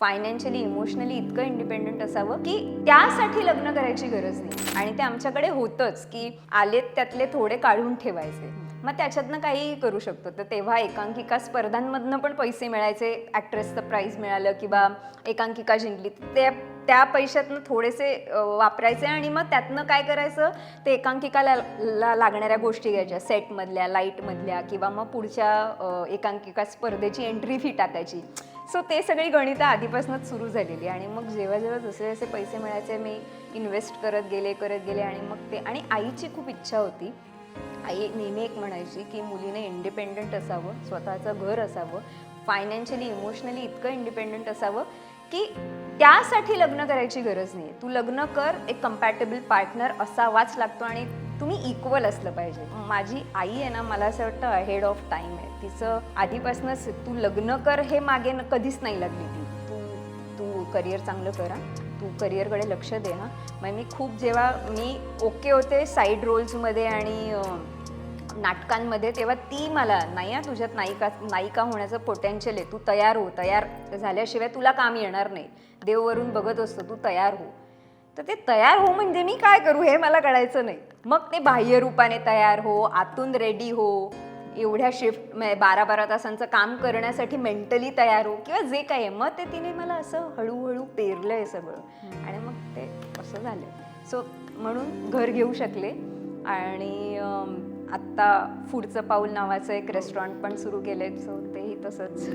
Financially emotionally इतकं independent असावं की त्यासाठी लग्न करायची गरज नाही. आणि ते आमच्याकडे होतंच की आलेत त्यातले थोडे काढून ठेवायचे, मग त्याच्यातनं काही करू शकतो. तर तेव्हा एकांकिका स्पर्धांमधनं पण पैसे मिळायचे, ॲक्ट्रेसचं प्राईज मिळालं किंवा एकांकिका जिंकली, त्या पैशातनं थोडेसे वापरायचे आणि मग त्यातनं काय करायचं, ते एकांकिकाला लागणाऱ्या गोष्टी घ्यायच्या, सेटमधल्या, लाईटमधल्या, किंवा मग पुढच्या एकांकिका स्पर्धेची एंट्री फी टाकायची. सो ते सगळी गणितं आधीपासूनच सुरू झालेली. आणि मग जेव्हा जेव्हा जसे जसे पैसे मिळायचे मी इन्व्हेस्ट करत गेले आणि मग ते. आणि आईची खूप इच्छा होती. आई नेहमी एक म्हणायची की मुलीने इंडिपेंडंट असावं, स्वतःचं घर असावं, फायनान्शियली इमोशनली इतकं इंडिपेंडंट असावं की त्यासाठी लग्न करायची गरज नाही. तू लग्न कर, एक कम्पॅटेबल पार्टनर असावाच लागतो आणि तुम्ही इक्वल असलं पाहिजे. माझी आई आहे ना, मला असं वाटतं अहेड ऑफ टाईम आहे. तिचं आधीपासूनच तू लग्न कर हे मागे कधीच नाही लागली ती. तू करिअर चांगलं कर, तू करिअरकडे लक्ष दे. मग मी खूप, जेव्हा मी ओके होते साईड रोल्समध्ये आणि नाटकांमध्ये, तेव्हा ती मला, नाही तुझ्यात नायिका होण्याचं पोटेन्शियल आहे, तू तयार झाल्याशिवाय तुला काम येणार नाही, देववरून बघत असतो, तू तयार हो. तर ते तयार हो म्हणजे मी काय करू हे मला कळायचं नाही. मग ते बाह्य रूपाने तयार हो, आतून रेडी हो, एवढ्या शिफ्ट 12-12 तासांचं काम करण्यासाठी मेंटली तयार हो, किंवा जे काही आहे. मग ते तिने मला असं हळूहळू पेरलंय सगळं आणि मग ते असं झालं. सो म्हणून घर घेऊ शकले. आणि आत्ता पुढचं पाऊल नावाचं एक रेस्टॉरंट पण सुरू केलंय. सो तेही तसंच.